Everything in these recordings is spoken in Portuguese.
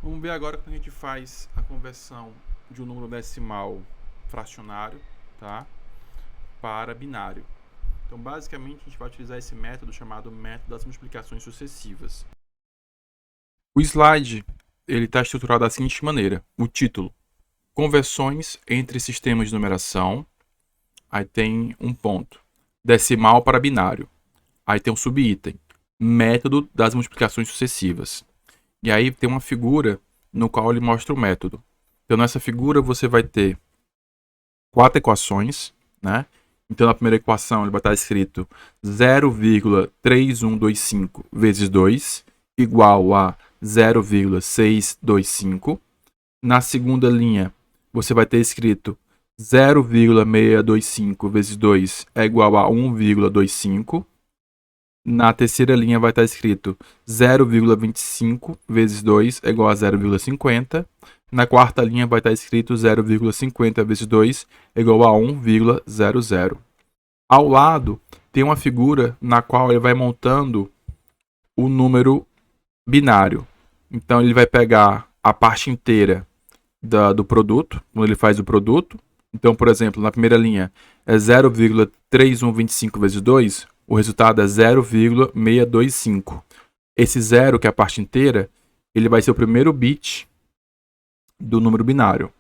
Vamos ver agora como a gente faz a conversão de um número decimal fracionário, tá, para binário. Então, basicamente, a gente vai utilizar esse método chamado método das multiplicações sucessivas. O slide ele está estruturado da seguinte maneira: o título, conversões entre sistemas de numeração, aí tem um ponto, decimal para binário, aí tem um subitem, método das multiplicações sucessivas. E aí tem uma figura no qual ele mostra o método. Então, nessa figura você vai ter 4 equações, né? Então, na primeira equação ele vai estar escrito 0,3125 vezes 2 igual a 0,625. Na segunda linha, você vai ter escrito 0,625 vezes 2 é igual a 1,25. Na terceira linha vai estar escrito 0,25 vezes 2 é igual a 0,50. Na quarta linha vai estar escrito 0,50 vezes 2 é igual a 1,00. Ao lado tem uma figura na qual ele vai montando o número binário. Então ele vai pegar a parte inteira do produto, quando ele faz o produto. Então, por exemplo, na primeira linha é 0,3125 vezes 2, o resultado é 0,625. Esse zero, que é a parte inteira, ele vai ser o primeiro bit do número binário.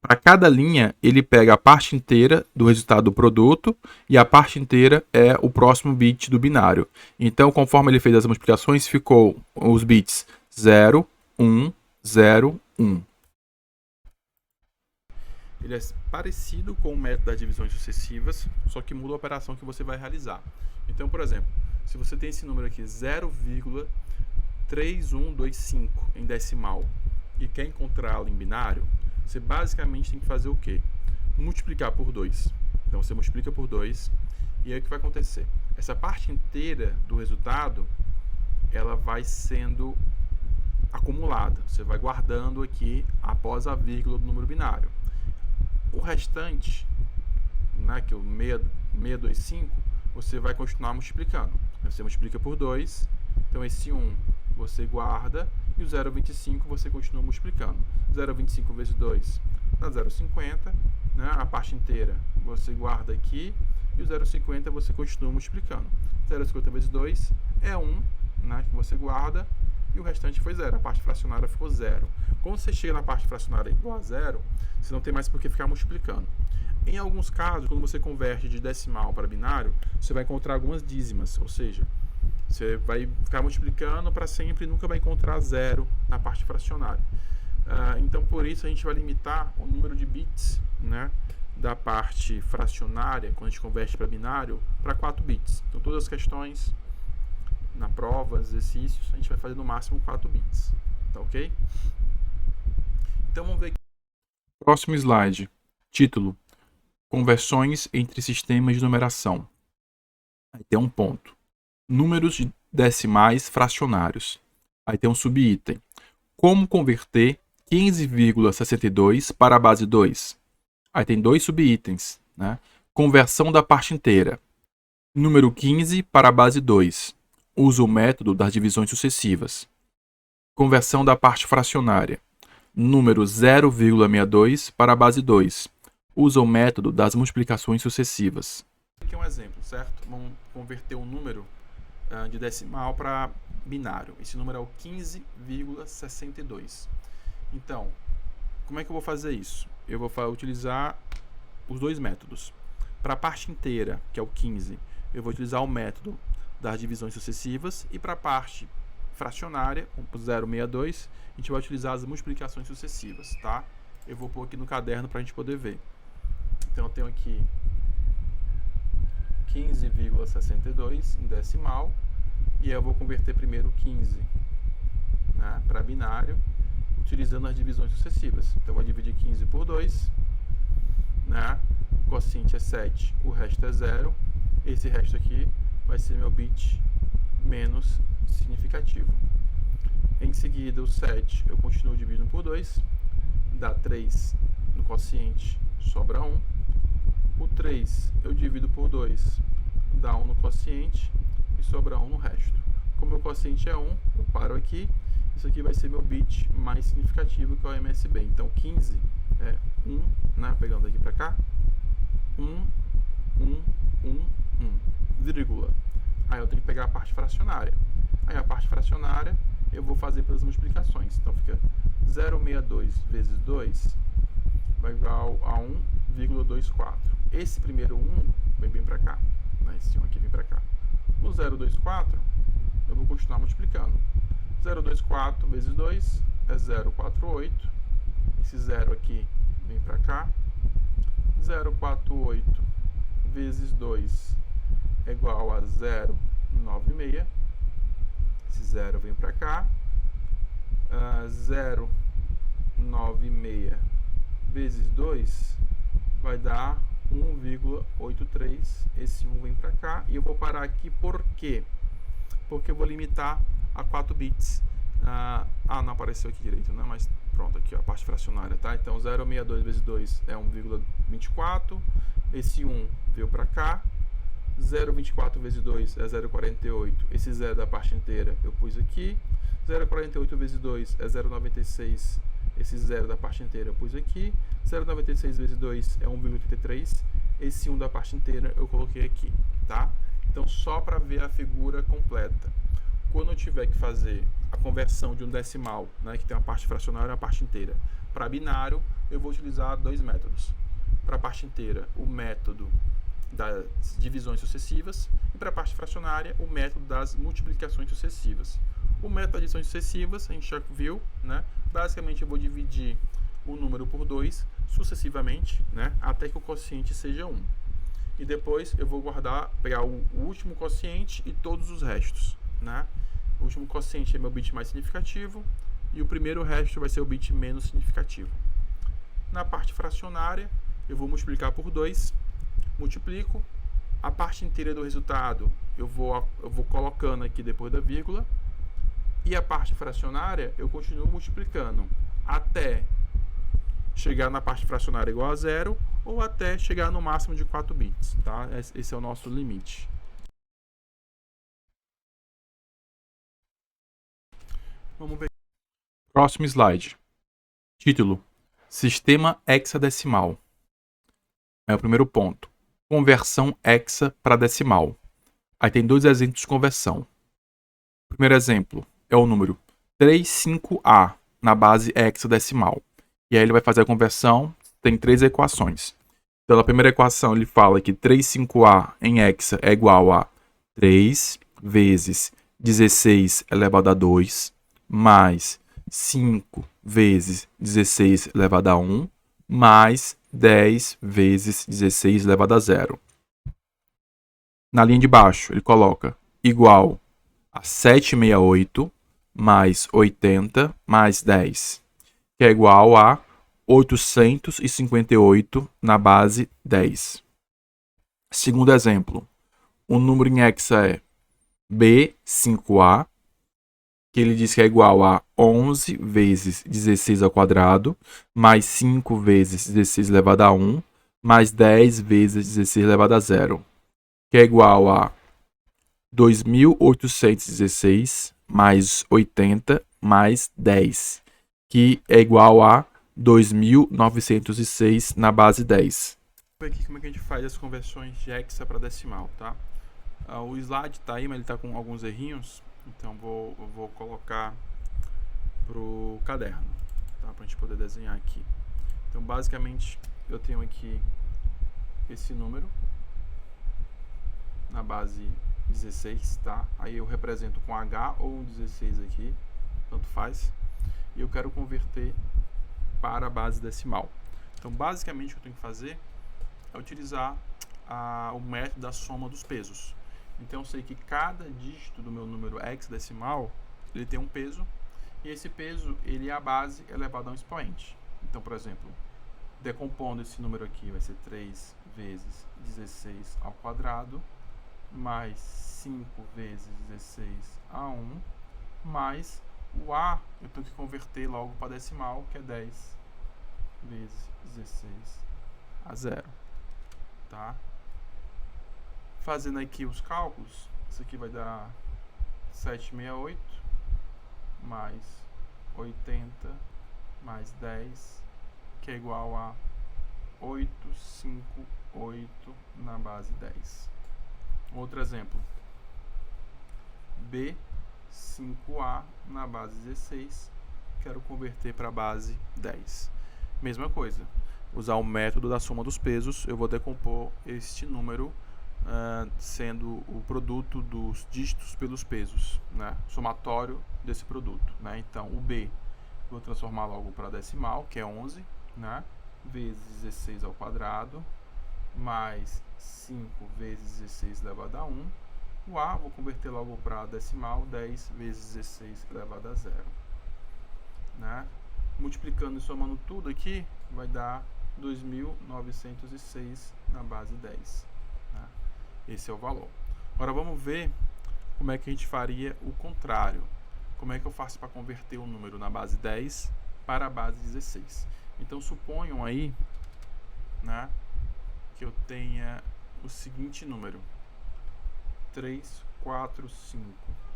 Para cada linha, ele pega a parte inteira do resultado do produto e a parte inteira é o próximo bit do binário. Então, conforme ele fez as multiplicações, ficou os bits 0, 1, 0, 1. Ele é parecido com o método das divisões sucessivas, só que muda a operação que você vai realizar. Então, por exemplo, se você tem esse número aqui, 0,3125 em decimal, e quer encontrá-lo em binário, você basicamente tem que fazer o quê? Multiplicar por 2. Então, você multiplica por 2, e aí o que vai acontecer? Essa parte inteira do resultado, ela vai sendo acumulada. Você vai guardando aqui após a vírgula do número binário. O restante, né, que é o 625, você vai continuar multiplicando. Você multiplica por 2, então esse 1 você guarda e o 0,25 você continua multiplicando. 0,25 vezes 2 dá 0,50, né, a parte inteira você guarda aqui e o 0,50 você continua multiplicando. 0,50 vezes 2 é 1, né, que você guarda, e o restante foi 0. A parte fracionária ficou 0. Quando você chega na parte fracionária igual a 0, você não tem mais por que ficar multiplicando. Em alguns casos, quando você converte de decimal para binário, você vai encontrar algumas dízimas, ou seja, você vai ficar multiplicando para sempre e nunca vai encontrar 0 na parte fracionária. Então, por isso, a gente vai limitar o número de bits, né, da parte fracionária, quando a gente converte para binário, para 4 bits. Então, todas as questões na prova, exercícios, a gente vai fazer no máximo 4 bits, tá ok? Então vamos ver aqui. Próximo slide. Título: conversões entre sistemas de numeração. Aí tem um ponto. Números decimais fracionários. Aí tem um subitem. Como converter 15,62 para a base 2? Aí tem 2 subitens, né? Conversão da parte inteira. Número 15 para a base 2. Usa o método das divisões sucessivas. Conversão da parte fracionária. Número 0,62 para a base 2. Usa o método das multiplicações sucessivas. Aqui é um exemplo, certo? Vamos converter um número de decimal para binário. Esse número é o 15,62. Então, como é que eu vou fazer isso? Eu vou utilizar os dois métodos. Para a parte inteira, que é o 15, eu vou utilizar o método das divisões sucessivas, e para a parte fracionária, 0,62, a gente vai utilizar as multiplicações sucessivas, tá? Eu vou pôr aqui no caderno para a gente poder ver. Então, eu tenho aqui 15,62 em decimal, e eu vou converter primeiro 15, né, para binário, utilizando as divisões sucessivas. Então, eu vou dividir 15 por 2, né? O quociente é 7, o resto é 0. Esse resto aqui vai ser meu bit menos significativo. Em seguida, o 7 eu continuo dividindo por 2, dá 3 no quociente, sobra 1. O 3 eu divido por 2, dá 1 no quociente e sobra 1 no resto. Como o quociente é 1, eu paro aqui isso aqui vai ser meu bit mais significativo, que é o MSB. Então 15 é 1, né? Pegando daqui para cá, 1, 1, 1, 1, vírgula. Aí eu tenho que pegar a parte fracionária. Aí a parte fracionária eu vou fazer pelas multiplicações. Então fica 0,62 vezes 2 vai igual a 1,24. Esse primeiro 1 vem bem para cá. Né? Esse 1 aqui vem para cá. O 0,24 eu vou continuar multiplicando. 0,24 vezes 2 é 0,48. Esse 0 aqui vem para cá. 0,48 vezes 2 é igual a 0,96. Esse 0 vem para cá. 0,96 vezes 2 vai dar 1,83. Esse 1 vem para cá. E eu vou parar aqui por quê? Porque eu vou limitar a 4 bits. Não apareceu aqui direito, né? Mas pronto, aqui ó, a parte fracionária, tá? Então 0,62 vezes 2 é 1,24. Esse 1 veio para cá. 0,24 vezes 2 é 0,48. Esse 0 da parte inteira eu pus aqui. 0,48 vezes 2 é 0,96. Esse 0 da parte inteira eu pus aqui. 0,96 vezes 2 é 1,33. Esse 1 da parte inteira eu coloquei aqui, tá? Então, só para ver a figura completa. Quando eu tiver que fazer a conversão de um decimal, né, que tem uma parte fracionária e uma parte inteira, para binário, eu vou utilizar dois métodos. Para a parte inteira, o método das divisões sucessivas, e para a parte fracionária, o método das multiplicações sucessivas. O método das divisões sucessivas, a gente já viu, né? Basicamente, eu vou dividir o número por 2 sucessivamente, né, até que o quociente seja 1. E depois eu vou pegar o último quociente e todos os restos, né? O último quociente é meu bit mais significativo e o primeiro resto vai ser o bit menos significativo. Na parte fracionária, eu vou multiplicar por 2, multiplico, a parte inteira do resultado eu vou colocando aqui depois da vírgula, e a parte fracionária eu continuo multiplicando até chegar na parte fracionária igual a 0 ou até chegar no máximo de 4 bits, tá? Esse é o nosso limite. Vamos ver. Próximo slide. Título: Sistema hexadecimal. É o primeiro ponto. Conversão hexa para decimal. Aí tem dois exemplos de conversão. O primeiro exemplo é o número 35A na base hexadecimal. E aí ele vai fazer a conversão, tem 3 equações. Então, na primeira equação, ele fala que 35A em hexa é igual a 3 vezes 16 elevado a 2, mais 5 vezes 16 elevado a 1, mais 10 vezes 16 elevado a 0. Na linha de baixo, ele coloca igual a 768 mais 80 mais 10, que é igual a 858 na base 10. Segundo exemplo, o número em hexa é B5A, que ele diz que é igual a 11 vezes 16 ao quadrado, mais 5 vezes 16 elevado a 1, mais 10 vezes 16 elevado a 0, que é igual a 2.816 mais 80 mais 10, que é igual a 2.906 na base 10. Vou ver aqui como é que a gente faz as conversões de hexa para decimal, tá? O slide tá aí, mas ele tá com alguns errinhos, então eu vou colocar pro caderno, tá? Pra gente poder desenhar aqui. Então, basicamente, eu tenho aqui esse número na base 16, tá? Aí eu represento com H ou 16 aqui, tanto faz. E eu quero converter para a base decimal. Então, basicamente, o que eu tenho que fazer é utilizar o método da soma dos pesos. Então, eu sei que cada dígito do meu número hexadecimal, ele tem um peso, e esse peso, ele é a base elevada a um expoente. Então, por exemplo, decompondo esse número aqui, vai ser 3 vezes 16 ao quadrado, mais 5 vezes 16 a 1, mais o A, eu tenho que converter logo para decimal, que é 10 vezes 16 a 0. Tá? Fazendo aqui os cálculos, isso aqui vai dar 768 mais 80 mais 10, que é igual a 858 na base 10. Outro exemplo. B, 5A na base 16, quero converter para a base 10. Mesma coisa, usar o método da soma dos pesos, eu vou decompor este número sendo o produto dos dígitos pelos pesos, né? Somatório desse produto, né? Então, o B, vou transformar logo para decimal, que é 11, né? Vezes 16 ao quadrado, mais 5 vezes 16 elevado a 1. O A, vou converter logo para decimal, 10 vezes 16 elevado a 0. Né? Multiplicando e somando tudo aqui, vai dar 2.906 na base 10. Né? Esse é o valor. Agora vamos ver como é que a gente faria o contrário. Como é que eu faço para converter o número na base 10 para a base 16? Então suponham aí, né, que eu tenha o seguinte número: 3, 4, 5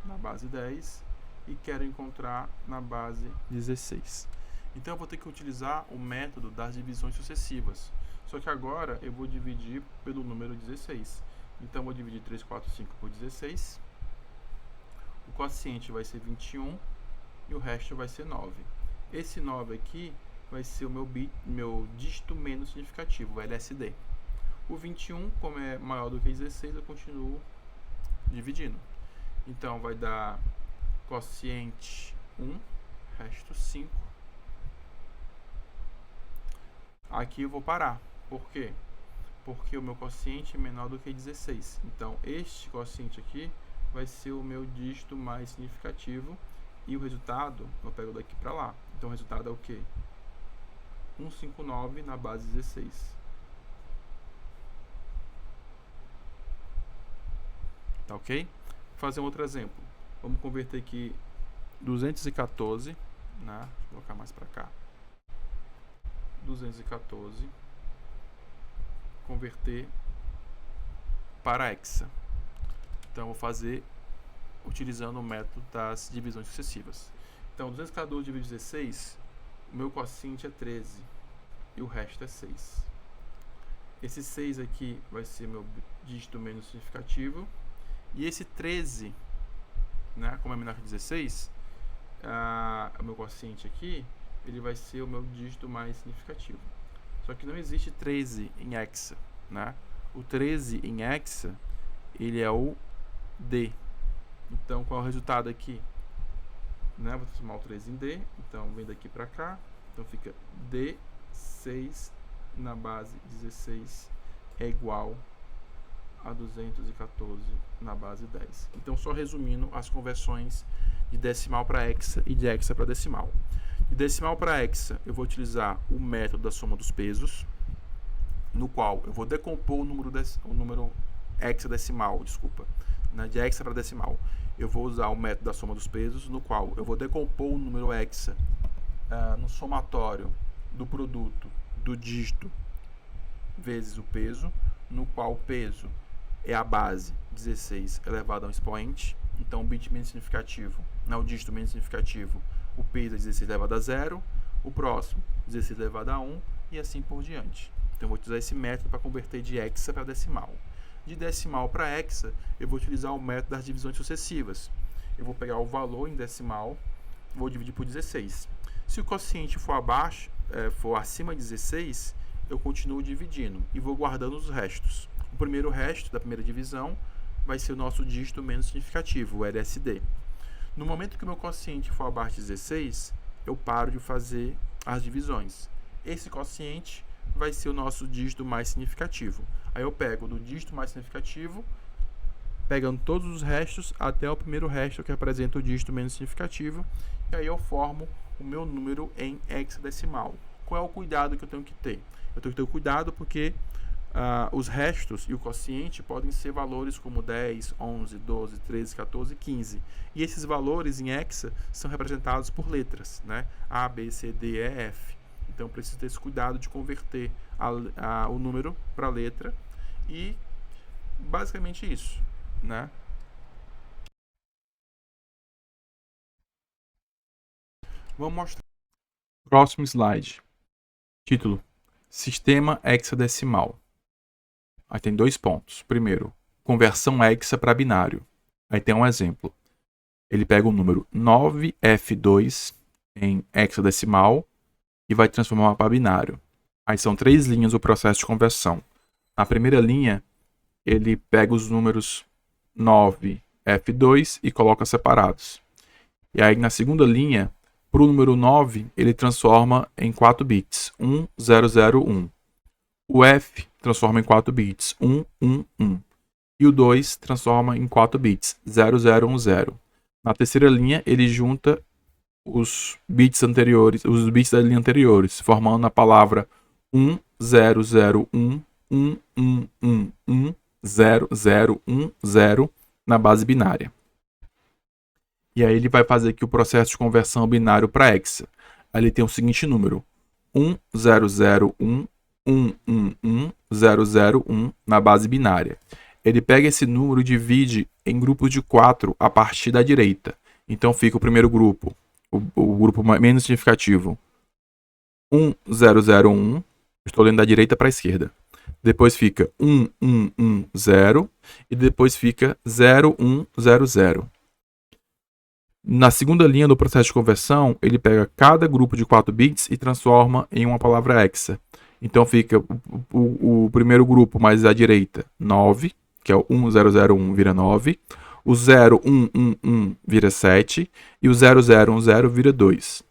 na base 10 e quero encontrar na base 16. Então eu vou ter que utilizar o método das divisões sucessivas. Só que agora eu vou dividir pelo número 16. Então eu vou dividir 3, 4, 5 por 16. O quociente vai ser 21 e o resto vai ser 9. Esse 9 aqui vai ser o meu dígito menos significativo, o LSD. O 21, como é maior do que 16, eu continuo dividindo. Então vai dar quociente 1, resto 5. Aqui eu vou parar. Por quê? Porque o meu quociente é menor do que 16. Então este quociente aqui vai ser o meu dígito mais significativo e o resultado eu pego daqui para lá. Então o resultado é o quê? 159 na base 16. Tá ok? Vou fazer um outro exemplo. Vamos converter aqui 214, né? Deixa eu colocar mais para cá. 214. Converter para hexa. Então, eu vou fazer utilizando o método das divisões sucessivas. Então, 214 dividido 16, o meu quociente é 13 e o resto é 6. Esse 6 aqui vai ser meu dígito menos significativo. E esse 13, né, como é menor que 16, o meu quociente aqui, ele vai ser o meu dígito mais significativo. Só que não existe 13 em hexa, né? O 13 em hexa, ele é o D. Então, qual é o resultado aqui? Né? Vou transformar o 13 em D. Então, vem daqui para cá. Então, fica D6 na base 16 é igual a 214 na base 10. Então, só resumindo as conversões de decimal para hexa e de hexa para decimal. De decimal para hexa, eu vou utilizar o método da soma dos pesos, no qual eu vou decompor o número hexadecimal, né, de hexa para decimal. Eu vou usar o método da soma dos pesos, no qual eu vou decompor o número hexa no somatório do produto do dígito vezes o peso, no qual o peso é a base 16 elevado a um expoente. Então, o bit menos significativo, o dígito menos significativo, o peso é 16 elevado a 0, o próximo 16 elevado a 1 e assim por diante. Então, eu vou utilizar esse método para converter de hexa para decimal. De decimal para hexa, eu vou utilizar o método das divisões sucessivas. Eu vou pegar o valor em decimal, vou dividir por 16. Se o quociente for acima de 16, eu continuo dividindo e vou guardando os restos. O primeiro resto da primeira divisão vai ser o nosso dígito menos significativo, o LSD. No momento que o meu quociente for abaixo de 16, eu paro de fazer as divisões. Esse quociente vai ser o nosso dígito mais significativo. Aí eu pego do dígito mais significativo, pegando todos os restos até o primeiro resto que representa o dígito menos significativo, e aí eu formo o meu número em hexadecimal. Qual é o cuidado que eu tenho que ter? Eu tenho que ter cuidado porque os restos e o quociente podem ser valores como 10, 11, 12, 13, 14, 15. E esses valores em hexa são representados por letras, né? A, B, C, D, E, F. Então, eu preciso ter esse cuidado de converter o número para a letra. E, basicamente, isso, né? Vamos mostrar. Próximo slide. Título: Sistema hexadecimal. Aí tem 2 pontos. Primeiro, conversão hexa para binário. Aí tem um exemplo. Ele pega o número 9F2 em hexadecimal e vai transformar para binário. Aí são 3 linhas do processo de conversão. Na primeira linha, ele pega os números 9F2 e coloca separados. E aí na segunda linha, para o número 9, ele transforma em 4 bits, 1001. O F transforma em 4 bits, 111. E o 2 transforma em 4 bits, 0010. Na terceira linha, ele junta os bits anteriores, os bits da linha anteriores, formando a palavra 1001, 1111, 0010 na base binária. E aí ele vai fazer aqui o processo de conversão binário para hexa. Aí ele tem o seguinte número: 1001, 111, 001 na base binária. Ele pega esse número e divide em grupos de 4 a partir da direita. Então fica o primeiro grupo, o grupo menos significativo, 1001. Estou lendo da direita para a esquerda. Depois fica 1110 e depois fica 0100. Na segunda linha do processo de conversão, ele pega cada grupo de 4 bits e transforma em uma palavra hexa. Então fica o primeiro grupo mais à direita, 9, que é o 1001 vira 9, o 0111 vira 7 e o 0010 vira 2.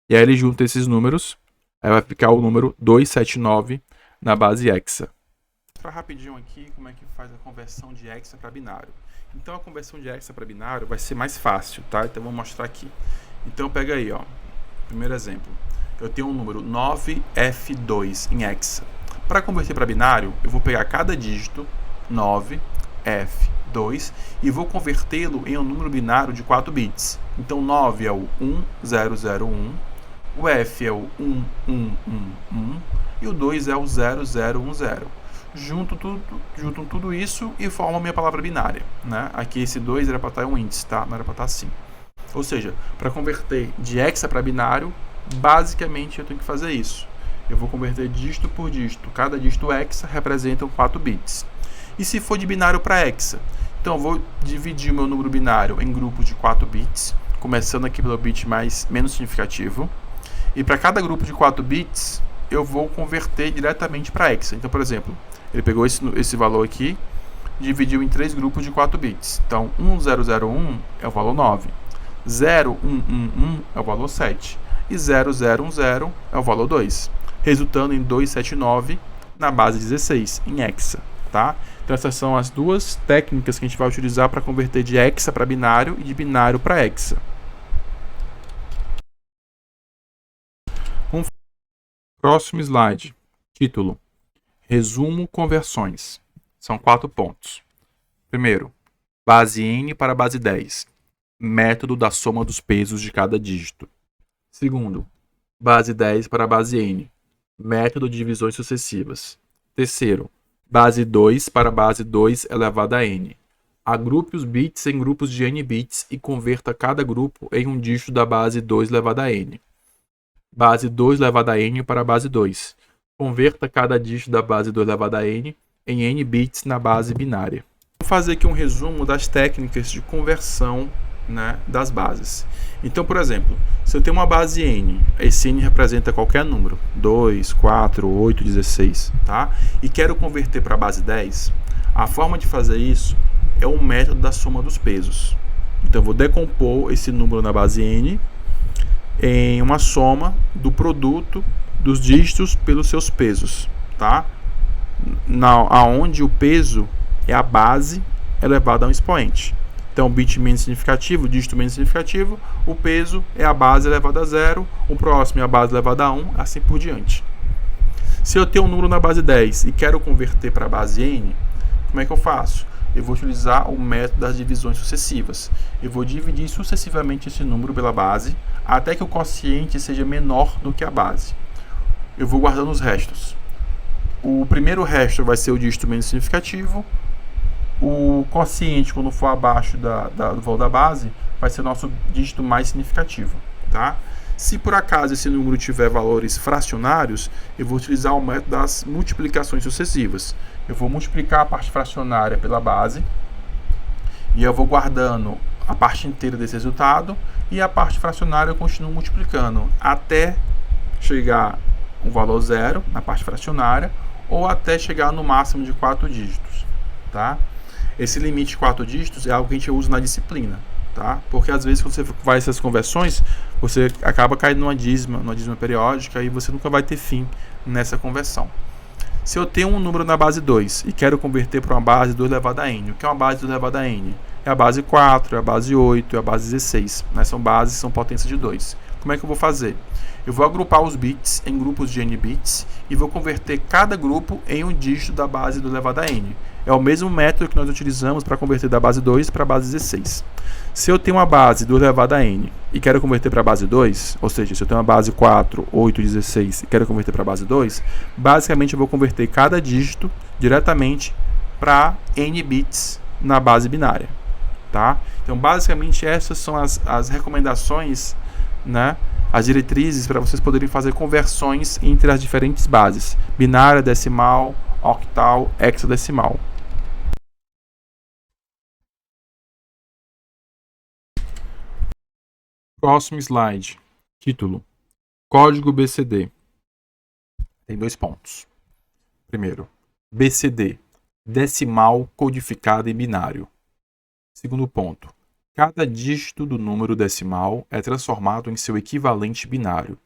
E aí ele junta esses números, aí vai ficar o número 279 na base hexa. Vou mostrar rapidinho aqui como é que faz a conversão de hexa para binário. Então a conversão de hexa para binário vai ser mais fácil, tá? Então vou mostrar aqui. Então pega aí, ó. Primeiro exemplo. Eu tenho um número 9F2 em hexa. Para converter para binário, eu vou pegar cada dígito 9F2 e vou convertê-lo em um número binário de 4 bits. Então 9 é o 1001, o F é o 1111 e o 2 é o 0010. Juntam tudo isso e formam a minha palavra binária, né? Aqui esse 2 era para estar em um índice, tá? Não era para estar assim. Ou seja, para converter de hexa para binário, basicamente eu tenho que fazer isso. Eu vou converter dígito por dígito. Cada dígito hexa representa 4 bits. E se for de binário para hexa? Então eu vou dividir o meu número binário em grupos de 4 bits, começando aqui pelo bit menos significativo. E para cada grupo de 4 bits, eu vou converter diretamente para hexa. Então, por exemplo, ele pegou esse valor aqui, dividiu em 3 grupos de 4 bits. Então, 1001 é o valor 9, 0111 é o valor 7 e 0010 é o valor 2, resultando em 279 na base 16, em hexa, tá? Então, essas são as duas técnicas que a gente vai utilizar para converter de hexa para binário e de binário para hexa. Próximo slide. Título: Resumo conversões. São 4 pontos. Primeiro, base n para base 10. Método da soma dos pesos de cada dígito. Segundo, base 10 para base n. Método de divisões sucessivas. Terceiro, base 2 para base 2 elevado a n. Agrupe os bits em grupos de n bits e converta cada grupo em um dígito da base 2 elevado a n. Base 2 elevado a n para base 2. Converta cada dígito da base 2 elevado a n em n bits na base binária. Vou fazer aqui um resumo das técnicas de conversão, né, das bases. Então, por exemplo, se eu tenho uma base n, esse n representa qualquer número, 2, 4, 8, 16, tá? E quero converter para a base 10, a forma de fazer isso é o método da soma dos pesos. Então, eu vou decompor esse número na base n em uma soma do produto dos dígitos pelos seus pesos, tá? Aonde o peso é a base elevada a um expoente. Então, bit menos significativo, dígito menos significativo, o peso é a base elevada a 0, o próximo é a base elevada a 1, assim por diante. Se eu tenho um número na base 10 e quero converter para a base n, como é que eu faço? Eu vou utilizar o método das divisões sucessivas. Eu vou dividir sucessivamente esse número pela base, até que o quociente seja menor do que a base. Eu vou guardando os restos. O primeiro resto vai ser o dígito menos significativo. O quociente, quando for abaixo do valor da base, vai ser o nosso dígito mais significativo, tá? Se por acaso esse número tiver valores fracionários, eu vou utilizar o método das multiplicações sucessivas. Eu vou multiplicar a parte fracionária pela base e eu vou guardando a parte inteira desse resultado e a parte fracionária eu continuo multiplicando até chegar um valor zero na parte fracionária ou até chegar no máximo de 4 dígitos, tá? Esse limite de 4 dígitos é algo que a gente usa na disciplina, tá? Porque às vezes quando você faz essas conversões, você acaba caindo numa dízima periódica e você nunca vai ter fim nessa conversão. Se eu tenho um número na base 2 e quero converter para uma base 2 elevado a n, o que é uma base 2 elevado a n? É a base 4, é a base 8, é a base 16. Né? São potências de 2. Como é que eu vou fazer? Eu vou agrupar os bits em grupos de n bits e vou converter cada grupo em um dígito da base 2 elevado a n. É o mesmo método que nós utilizamos para converter da base 2 para a base 16. Se eu tenho uma base 2 elevado a n e quero converter para a base 2, ou seja, se eu tenho uma base 4, 8, 16 e quero converter para a base 2, basicamente eu vou converter cada dígito diretamente para n bits na base binária. Tá? Então, basicamente, essas são as recomendações, né? As diretrizes para vocês poderem fazer conversões entre as diferentes bases: binária, decimal, octal, hexadecimal. Próximo slide. Título: Código BCD. Tem 2 pontos. Primeiro, BCD, decimal codificado em binário. Segundo ponto, cada dígito do número decimal é transformado em seu equivalente binário.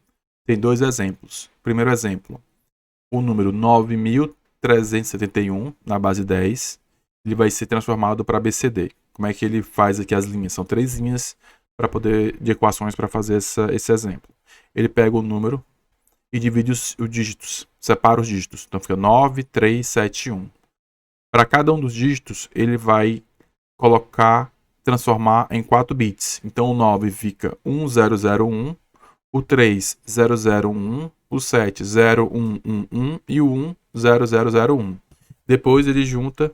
Tem 2 exemplos. Primeiro exemplo, o número 9.371 na base 10, ele vai ser transformado para BCD. Como é que ele faz aqui as linhas? São 3 linhas de equações para fazer esse exemplo. Ele pega o número e divide os dígitos, separa os dígitos. Então fica 9, 3, 7, 1. Para cada um dos dígitos, ele vai transformar em 4 bits. Então o 9 fica 1001, o 3 0011, o 7 0111 e o 1 0001. Depois ele junta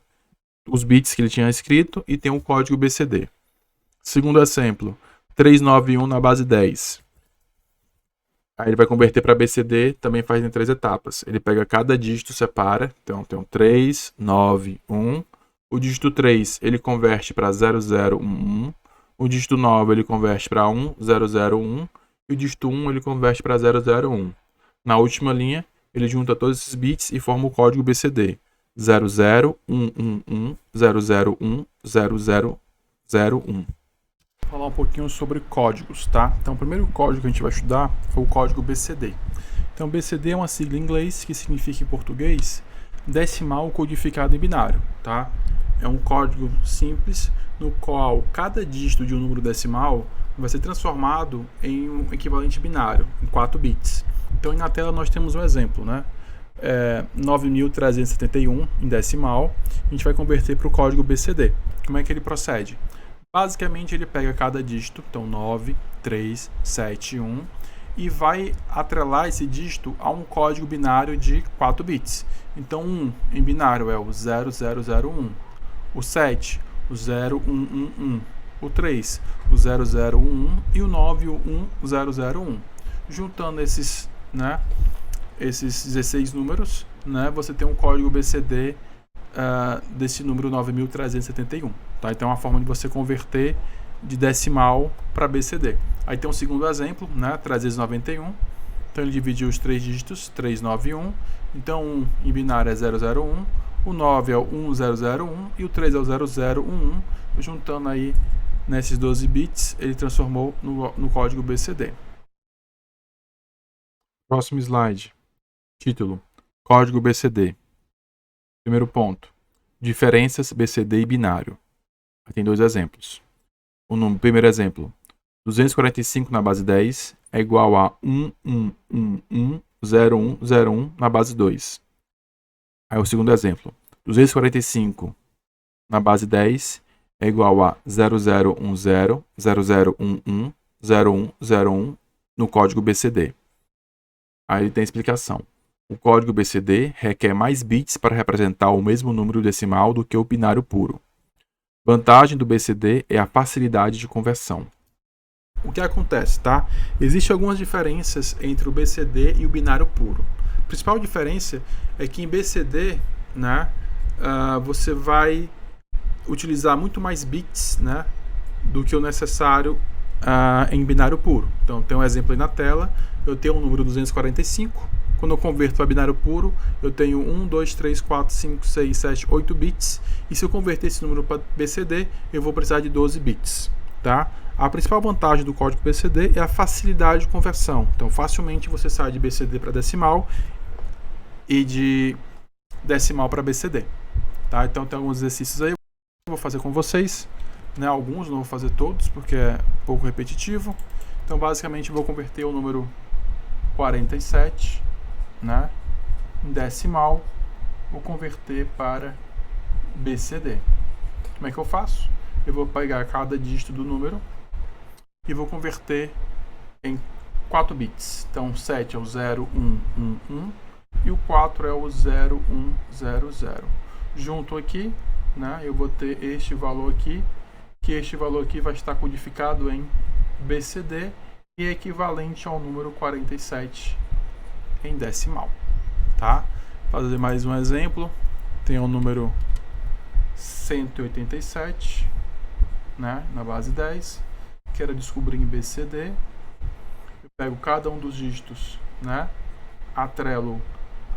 os bits que ele tinha escrito e tem o código BCD. Segundo exemplo, 391 na base 10. Aí ele vai converter para BCD, também faz em 3 etapas. Ele pega cada dígito, separa. Então tem um 3, 9, 1. O dígito 3 ele converte para 0011, o dígito 9 ele converte para 1001 e o dígito 1 ele converte para 001. Na última linha, ele junta todos esses bits e forma o código BCD: 00111 001 0001. Vou falar um pouquinho sobre códigos, tá? Então, o primeiro código que a gente vai estudar é o código BCD. Então, BCD é uma sigla em inglês que significa em português decimal codificado em binário, tá? É um código simples no qual cada dígito de um número decimal vai ser transformado em um equivalente binário, em 4 bits. Então, na tela nós temos um exemplo, né? 9.371 em decimal, a gente vai converter para o código BCD. Como é que ele procede? Basicamente, ele pega cada dígito, então 9, 3, 7, 1, e vai atrelar esse dígito a um código binário de 4 bits. Então, 1 em binário é o 0001, o 7, o 0111, o 3, o 0011 e o 9, o 1001. Juntando esses 16 números, né, você tem um código BCD desse número 9.371. Tá? Então, é uma forma de você converter de decimal para BCD. Aí tem um segundo exemplo, né, 391. Então, ele dividiu os 3 dígitos, 391. Então, 1 em binário é 001, o 9 é o 1001 e o 3 é o 0011. Juntando aí nesses 12 bits, ele transformou no código BCD. Próximo slide. Título: Código BCD. Primeiro ponto: diferenças BCD e binário. Aqui tem 2 exemplos. Primeiro exemplo: 245 na base 10 é igual a 11110101 na base 2. Aí o segundo exemplo: 245 na base 10 é igual a 0010 0011 0101 no código BCD. Aí ele tem explicação. O código BCD requer mais bits para representar o mesmo número decimal do que o binário puro. Vantagem do BCD é a facilidade de conversão. O que acontece, tá? Existem algumas diferenças entre o BCD e o binário puro. A principal diferença é que em BCD, né, você vai utilizar muito mais bits, né, do que o necessário em binário puro. Então, tem um exemplo aí na tela. Eu tenho um número 245. Quando eu converto para binário puro, eu tenho 1, 2, 3, 4, 5, 6, 7, 8 bits. E se eu converter esse número para BCD, eu vou precisar de 12 bits. Tá? A principal vantagem do código BCD é a facilidade de conversão. Então, facilmente você sai de BCD para decimal e de decimal para BCD. Tá? Então, tem alguns exercícios aí que eu vou fazer com vocês. Né? Alguns, não vou fazer todos, porque é um pouco repetitivo. Então, basicamente, eu vou converter o número 47, né, em decimal, vou converter para BCD. Como é que eu faço? Eu vou pegar cada dígito do número e vou converter em 4 bits. Então, 7 é o 0, 1, 1, 1 e o 4 é o 0, 1, 0, 0. Junto aqui, né, eu vou ter este valor aqui, que este valor aqui vai estar codificado em BCD e é equivalente ao número 47 em decimal. Tá? Fazer mais um exemplo. Tem o número 187, né, na base 10. Quero descobrir em BCD. Eu pego cada um dos dígitos, né, atrelo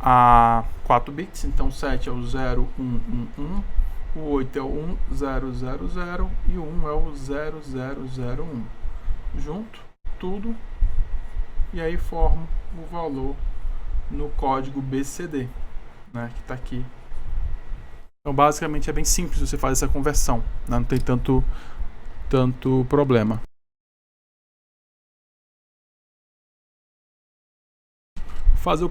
a 4 bits. Então, 7 é o 0, 1, 1, 1. O 8 é o 1, 0, 0, 0. E o 1 é o 0, 0, 0, 1. Junto, tudo. E aí formo o valor no código BCD, né, que está aqui. Então, basicamente, é bem simples você fazer essa conversão, né, não tem tanto problema. Fazer o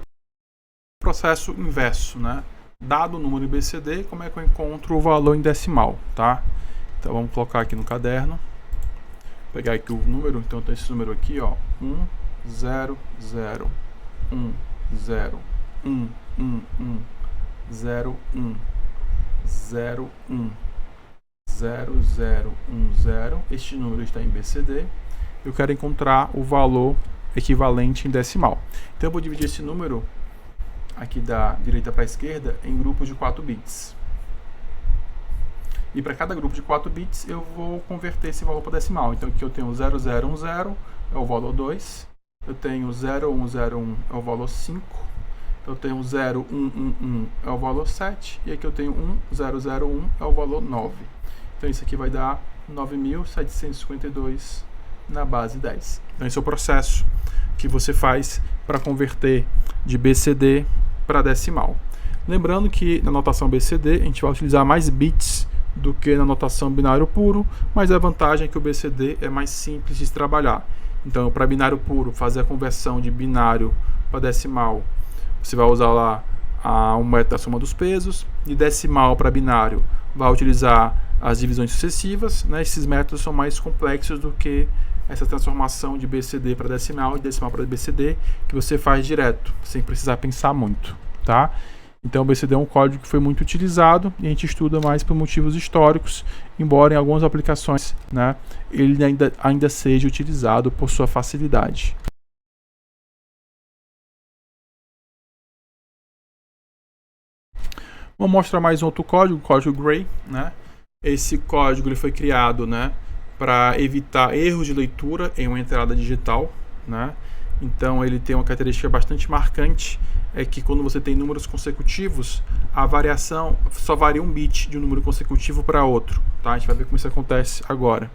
processo inverso, né? Dado o número em BCD, como é que eu encontro o valor em decimal, tá? Então, vamos colocar aqui no caderno. Vou pegar aqui o número, então tem esse número aqui, ó, 1, 0, 0, 1, 0, 1, 1, 1, 0, 1, 0, 1, 0, 0, 1, 0. Este número está em BCD. Eu quero encontrar o valor equivalente em decimal. Então eu vou dividir esse número aqui da direita para a esquerda em grupos de 4 bits. E para cada grupo de 4 bits eu vou converter esse valor para decimal. Então aqui eu tenho 0010 é o valor 2. Eu tenho 0101 é o valor 5. Eu tenho 0111 é o valor 7. E aqui eu tenho 1001 é o valor 9. Então isso aqui vai dar 9.752 na base 10. Então esse é o processo que você faz para converter de BCD para decimal. Lembrando que na notação BCD a gente vai utilizar mais bits do que na notação binário puro, mas a vantagem é que o BCD é mais simples de trabalhar. Então, para binário puro, fazer a conversão de binário para decimal, você vai usar lá um método da soma dos pesos. De decimal para binário, vai utilizar as divisões sucessivas, né? Esses métodos são mais complexos do que essa transformação de BCD para decimal e decimal para BCD, que você faz direto, sem precisar pensar muito, tá? Então, o BCD é um código que foi muito utilizado e a gente estuda mais por motivos históricos, embora em algumas aplicações, né, ele ainda seja utilizado por sua facilidade. Vou mostrar mais um outro código, o código Gray, né? Esse código ele foi criado, né, para evitar erros de leitura em uma entrada digital, né? Então ele tem uma característica bastante marcante, é que quando você tem números consecutivos, a variação só varia um bit de um número consecutivo para outro, tá? A gente vai ver como isso acontece agora.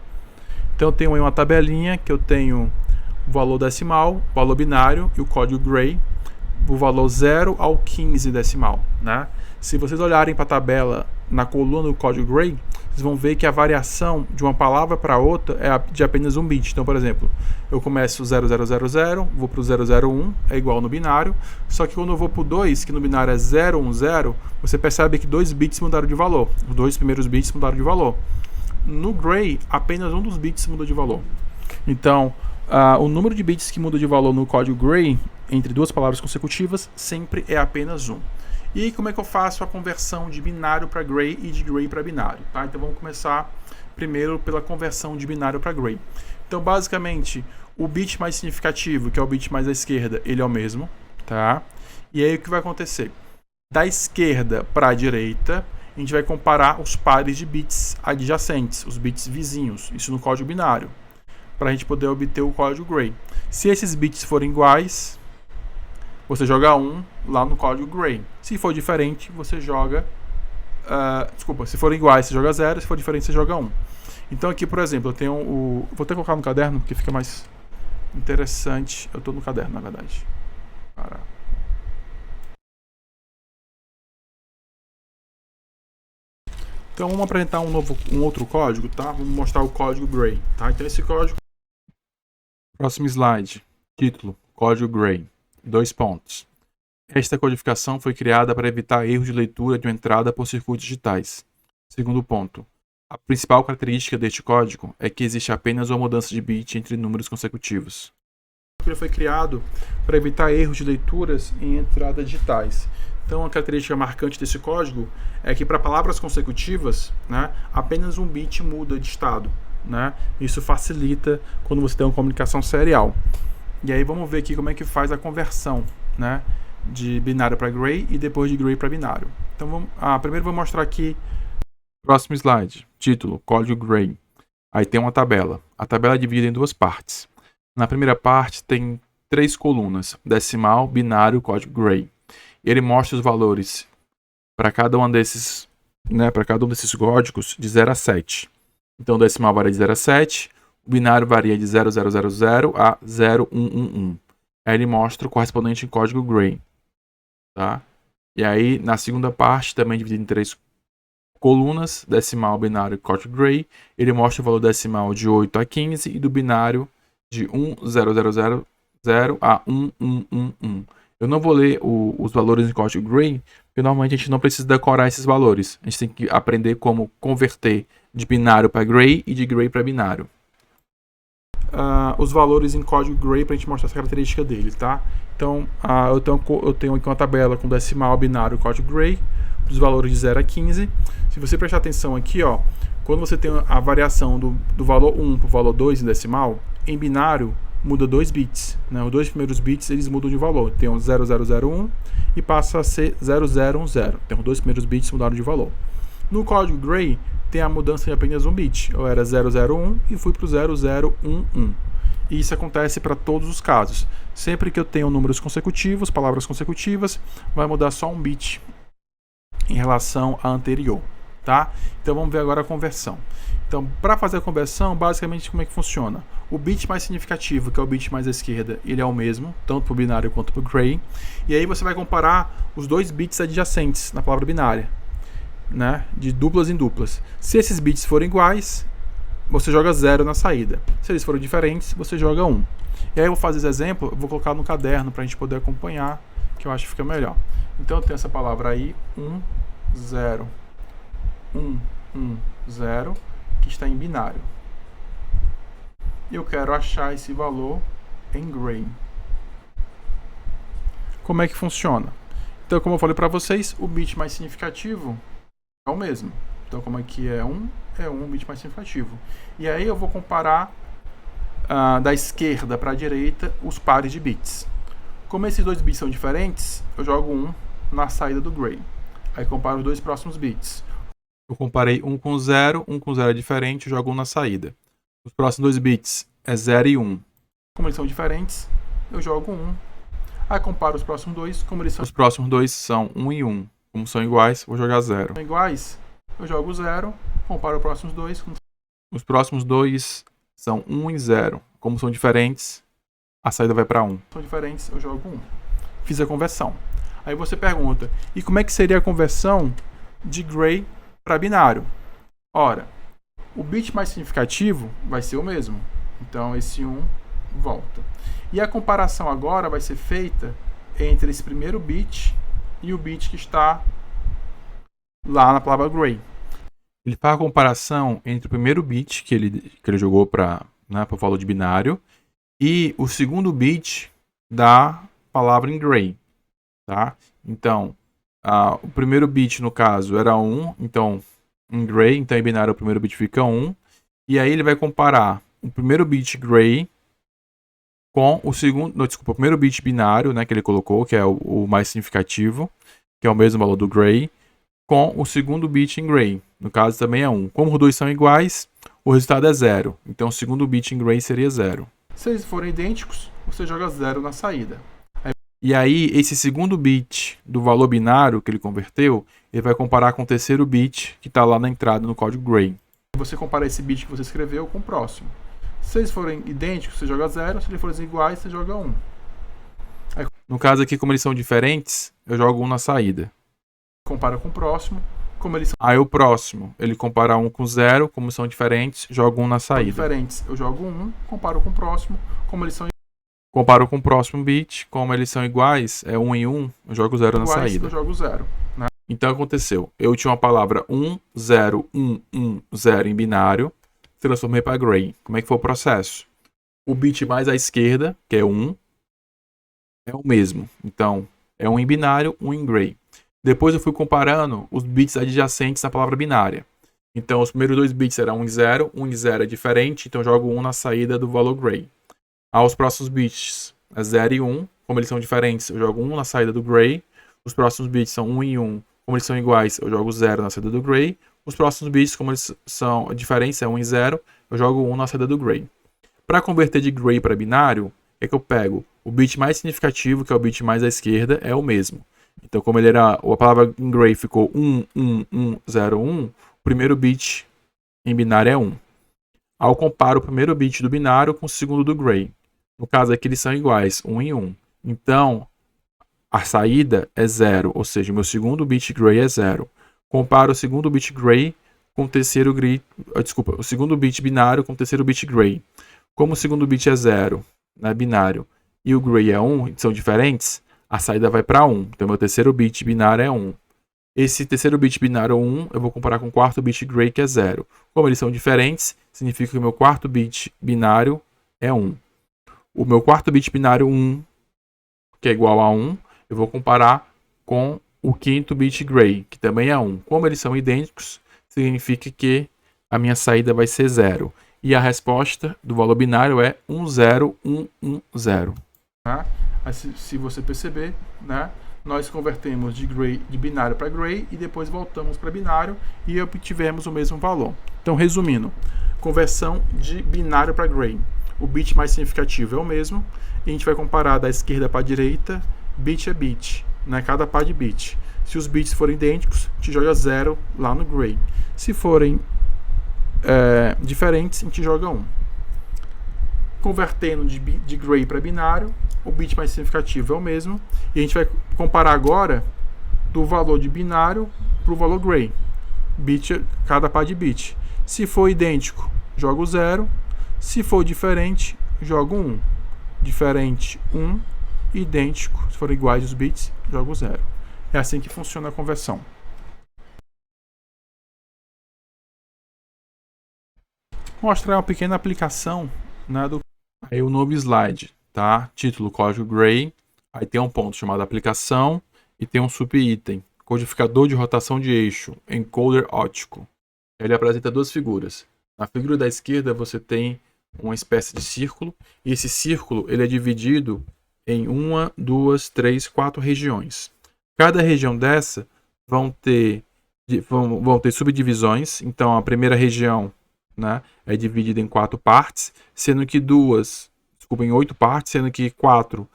Então eu tenho aí uma tabelinha que eu tenho o valor decimal, o valor binário e o código Gray, o valor 0 ao 15 decimal, né? Se vocês olharem para a tabela na coluna do código Gray, vocês vão ver que a variação de uma palavra para outra é de apenas um bit. Então, por exemplo, eu começo 0000, vou para o 001, é igual no binário, só que quando eu vou para o 2, que no binário é 010, você percebe que 2 bits mudaram de valor. Os 2 primeiros bits mudaram de valor. No Gray, apenas um dos bits muda de valor. Então, o número de bits que muda de valor no código Gray, entre duas palavras consecutivas, sempre é apenas 1. E como é que eu faço a conversão de binário para Gray e de Gray para binário? Tá? Então vamos começar primeiro pela conversão de binário para Gray. Então, basicamente, o bit mais significativo, que é o bit mais à esquerda, ele é o mesmo, tá? E aí o que vai acontecer? Da esquerda para a direita, a gente vai comparar os pares de bits adjacentes, os bits vizinhos, isso no código binário, para a gente poder obter o código gray. Se esses bits forem iguais, você joga 1 lá no código gray. Se for diferente, você joga... se forem iguais, você joga 0, se for diferente, você joga 1. Então aqui, por exemplo, eu tenho o... Vou até colocar no caderno, porque fica mais interessante. Eu estou no caderno, na verdade. Para. Então vamos apresentar um outro código, tá? Vamos mostrar o código gray, tá? Então esse código... Próximo slide. Título, código gray. 2 pontos. Esta codificação foi criada para evitar erros de leitura de uma entrada por circuitos digitais. Segundo ponto. A principal característica deste código é que existe apenas uma mudança de bit entre números consecutivos. Ele foi criado para evitar erros de leituras em entradas digitais. Então, a característica marcante desse código é que para palavras consecutivas, né, apenas um bit muda de estado, né? Isso facilita quando você tem uma comunicação serial. E aí vamos ver aqui como é que faz a conversão, né, de binário para gray e depois de gray para binário. Então, primeiro vou mostrar aqui. Próximo slide. Título, código gray. Aí tem uma tabela. A tabela é dividida em 2 partes. Na primeira parte tem 3 colunas, decimal, binário, código gray. Ele mostra os valores para cada um desses, né, para cada um desses códigos de 0 a 7. Então o decimal varia de 0 a 7, o binário varia de 0000 a 0111. Aí ele mostra o correspondente em código gray, tá? E aí na segunda parte, também dividido em 3 colunas, decimal, binário e código gray, ele mostra o valor decimal de 8 a 15 e do binário de 1000 a 1111. Eu não vou ler os valores em código gray, porque normalmente a gente não precisa decorar esses valores. A gente tem que aprender como converter de binário para gray e de gray para binário. Os valores em código gray para a gente mostrar essa característica dele, tá? Então, eu tenho aqui uma tabela com decimal, binário e código gray, os valores de 0 a 15. Se você prestar atenção aqui, ó, quando você tem a variação do valor 1 para o valor 2 em decimal, em binário muda 2 bits, né? Os 2 primeiros bits eles mudam de valor. Tem um 0001 e passa a ser 0010. Então, os 2 primeiros bits mudaram de valor. No código gray tem a mudança de apenas um bit. Eu era 001 e fui para o 0011. E isso acontece para todos os casos. Sempre que eu tenho números consecutivos, palavras consecutivas, vai mudar só um bit em relação à anterior, tá? Então vamos ver agora a conversão. Então, para fazer a conversão, basicamente como é que funciona? O bit mais significativo, que é o bit mais à esquerda, ele é o mesmo, tanto para o binário quanto para o gray. E aí você vai comparar os 2 bits adjacentes na palavra binária, né? De duplas em duplas. Se esses bits forem iguais, você joga 0 na saída. Se eles forem diferentes, você joga 1. E aí eu vou fazer esse exemplo, eu vou colocar no caderno para a gente poder acompanhar, que eu acho que fica melhor. Então eu tenho essa palavra aí, 10, 110, que está em binário. E eu quero achar esse valor em gray. Como é que funciona? Então, como eu falei para vocês, o bit mais significativo é o mesmo. Então, como aqui é 1 bit mais significativo. E aí eu vou comparar da esquerda para a direita os pares de bits. Como esses 2 bits são diferentes, eu jogo 1 na saída do gray. Aí comparo os 2 próximos bits. Eu comparei 1 com 0 é diferente, eu jogo 1 na saída. Os próximos 2 bits é 0 e 1. Como eles são diferentes, eu jogo 1. Aí comparo os próximos 2, como eles são... Os próximos 2 são 1 e 1. Como são iguais, vou jogar 0. São iguais, eu jogo 0. Comparo os próximos 2. Os próximos 2 são 1 e 0. Como são diferentes, a saída vai para 1. São diferentes, eu jogo 1. Fiz a conversão. Aí você pergunta, e como é que seria a conversão de gray para binário? Ora, o bit mais significativo vai ser o mesmo. Então, esse 1 volta. E a comparação agora vai ser feita entre esse primeiro bit e o bit que está lá na palavra gray. Ele faz a comparação entre o primeiro bit que ele jogou para o valor de binário e o segundo bit da palavra em gray. Tá? Então, o primeiro bit, no caso, era 1. Então, em gray, então em binário, o primeiro bit fica 1. E aí ele vai comparar o primeiro bit gray com o segundo, não, desculpa, o primeiro bit binário, né, que ele colocou, que é o mais significativo, que é o mesmo valor do gray, com o segundo bit em gray. No caso também é 1. Como os dois são iguais, o resultado é 0. Então o segundo bit em gray seria 0. Se eles forem idênticos, você joga 0 na saída. E aí, esse segundo bit do valor binário que ele converteu, ele vai comparar com o terceiro bit que está lá na entrada no código gray. Você compara esse bit que você escreveu com o próximo. Se eles forem idênticos, você joga 0. Se eles forem iguais, você joga 1. Aí, no caso aqui, como eles são diferentes, eu jogo 1 na saída. Compara com o próximo. Como eles são... Aí o próximo, ele compara 1 com 0. Como são diferentes, jogo 1 na saída. Diferentes, eu jogo 1. Comparo com o próximo. Como eles são... Comparo com o próximo bit. Como eles são iguais, é 1 em 1. Eu jogo 0 na saída. Eu jogo 0. Né? Então aconteceu. Eu tinha uma palavra 1, 0, 1, 1, 0 em binário. Transformei para gray. Como é que foi o processo? O bit mais à esquerda, que é 1, é o mesmo. Então, é 1 em binário, 1 em gray. Depois eu fui comparando os bits adjacentes na palavra binária. Então, os primeiros dois bits eram 1 e 0. 1 e 0 é diferente, então eu jogo 1 na saída do valor gray. Os próximos bits é 0 e 1. Como eles são diferentes, eu jogo 1 na saída do gray. Os próximos bits são 1 e 1. Como eles são iguais, eu jogo 0 na saída do gray. Os próximos bits, como eles são diferentes, é 1 e 0, eu jogo 1 na saída do gray. Para converter de gray para binário, é que eu pego o bit mais significativo, que é o bit mais à esquerda, é o mesmo. Então, como ele era, a palavra em gray ficou 1, 1, 1, 0, 1, o primeiro bit em binário é 1. Aí eu comparo o primeiro bit do binário com o segundo do gray. No caso aqui, eles são iguais, 1 em 1. Então, a saída é 0, ou seja, o meu segundo bit gray é 0. Comparo o segundo bit gray com o terceiro o segundo bit binário com o terceiro bit gray. Como o segundo bit é 0, né, binário, e o gray é 1, são diferentes, a saída vai para 1. Então, meu terceiro bit binário é 1. Esse terceiro bit binário 1, eu vou comparar com o quarto bit gray, que é 0. Como eles são diferentes, significa que o meu quarto bit binário é 1. O meu quarto bit binário 1, que é igual a 1, eu vou comparar com o quinto bit gray, que também é 1. Como eles são idênticos, significa que a minha saída vai ser 0. E a resposta do valor binário é 10110. Tá? Se você perceber, né, nós convertemos de binário para gray e depois voltamos para binário e obtivemos o mesmo valor. Então, resumindo, conversão de binário para gray. O bit mais significativo é o mesmo e a gente vai comparar da esquerda para a direita, bit a bit. Né, cada par de bit. Se os bits forem idênticos, a gente joga 0 lá no gray. Se forem diferentes, a gente joga 1. Convertendo de gray para binário, o bit mais significativo é o mesmo. E a gente vai comparar agora do valor de binário para o valor gray. Cada par de bit. Se for idêntico, jogo 0. Se for diferente, jogo 1. Diferente, 1. Idêntico, se forem iguais os bits, jogo 0. É assim que funciona a conversão. Vou mostrar uma pequena aplicação, né, aí o novo slide, tá? Título, código gray, aí tem um ponto chamado aplicação e tem um subitem, codificador de rotação de eixo, encoder óptico. Ele apresenta duas figuras. Na figura da esquerda você tem uma espécie de círculo e esse círculo ele é dividido em 1, 2, 3, 4 regiões. Cada região dessa vão ter subdivisões. Então, a primeira região, né, é dividida em 4 partes, sendo que em 8 partes, sendo que 4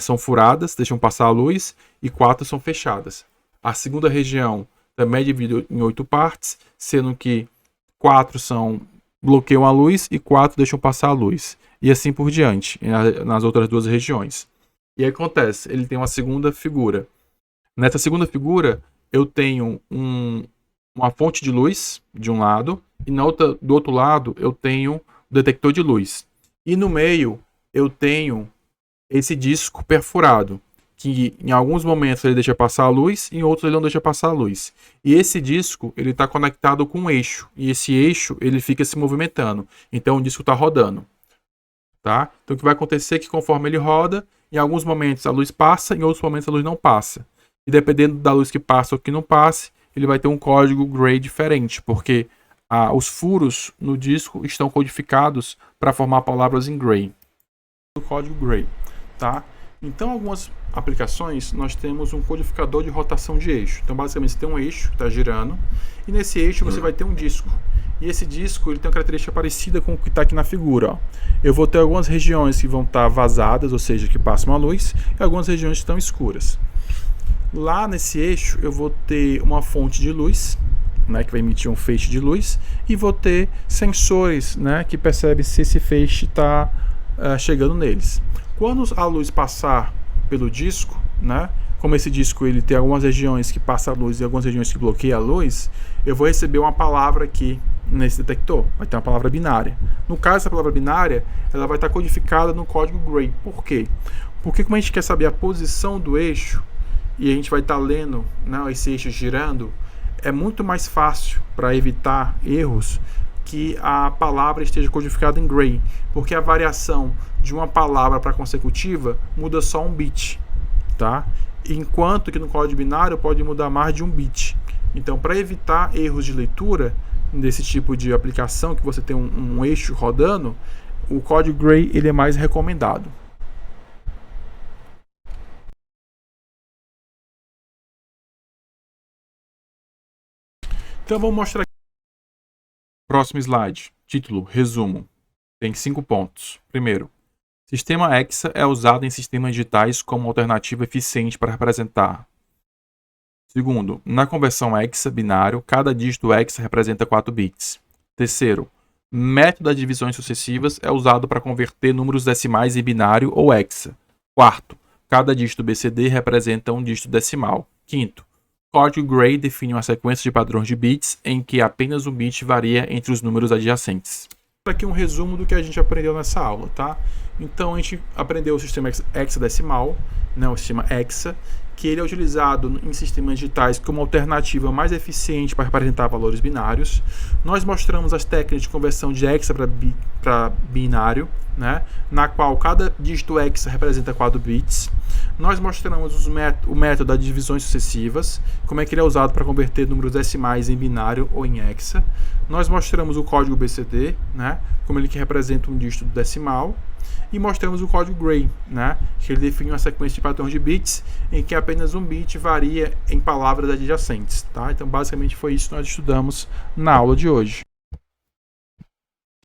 são furadas, deixam passar a luz, e 4 são fechadas. A segunda região também é dividida em 8 partes, sendo que 4 bloqueiam a luz e 4 deixam passar a luz. E assim por diante, nas outras duas regiões. E aí acontece, ele tem uma segunda figura. Nessa segunda figura, eu tenho uma fonte de luz de um lado, e do outro lado eu tenho o detector de luz. E no meio eu tenho esse disco perfurado, que em alguns momentos ele deixa passar a luz, em outros ele não deixa passar a luz. E esse disco ele está conectado com um eixo, e esse eixo ele fica se movimentando. Então o disco está rodando. Tá? Então o que vai acontecer é que conforme ele roda, em alguns momentos a luz passa, em outros momentos a luz não passa. E dependendo da luz que passa ou que não passe, ele vai ter um código gray diferente, porque os furos no disco estão codificados para formar palavras em Gray, do código Gray, tá? Então, algumas aplicações, nós temos um codificador de rotação de eixo. Então, basicamente, você tem um eixo que está girando, e nesse eixo você vai ter um disco. E esse disco ele tem uma característica parecida com o que está aqui na figura. Ó. Eu vou ter algumas regiões que vão estar vazadas, ou seja, que passam a luz, e algumas regiões que estão escuras. Lá nesse eixo, eu vou ter uma fonte de luz, né, que vai emitir um feixe de luz, e vou ter sensores, né, que percebem se esse feixe está chegando neles. Quando a luz passar pelo disco, né, como esse disco ele tem algumas regiões que passam a luz e algumas regiões que bloqueiam a luz, eu vou receber uma palavra aqui nesse detector. Vai ter uma palavra binária. No caso, essa palavra binária ela vai estar codificada no código Gray. Por quê? Porque como a gente quer saber a posição do eixo e a gente vai estar lendo, né, esse eixo girando, é muito mais fácil para evitar erros que a palavra esteja codificada em Gray, porque a variação de uma palavra para consecutiva muda só um bit, tá? Enquanto que no código binário pode mudar mais de um bit. Então, para evitar erros de leitura desse tipo de aplicação, que você tem um eixo rodando, o código Gray ele é mais recomendado. Então, vamos mostrar aqui. Próximo slide. Título, resumo. Tem 5 pontos. Primeiro, sistema hexa é usado em sistemas digitais como alternativa eficiente para representar. Segundo, na conversão hexa-binário, cada dígito hexa representa 4 bits. Terceiro, método das divisões sucessivas é usado para converter números decimais em binário ou hexa. Quarto, cada dígito BCD representa um dígito decimal. Quinto, código Gray define uma sequência de padrões de bits em que apenas um bit varia entre os números adjacentes. Aqui um resumo do que a gente aprendeu nessa aula, tá? Então a gente aprendeu o sistema hexadecimal, né, o sistema hexa, que ele é utilizado em sistemas digitais como alternativa mais eficiente para representar valores binários. Nós mostramos as técnicas de conversão de hexa para binário, né, na qual cada dígito hexa representa 4 bits. Nós mostramos o método das divisões sucessivas, como é que ele é usado para converter números decimais em binário ou em hexa. Nós mostramos o código BCD, né, como ele que representa um dígito decimal. E mostramos o código Gray, né, que ele define uma sequência de padrões de bits em que apenas um bit varia em palavras adjacentes. Tá? Então, basicamente, foi isso que nós estudamos na aula de hoje.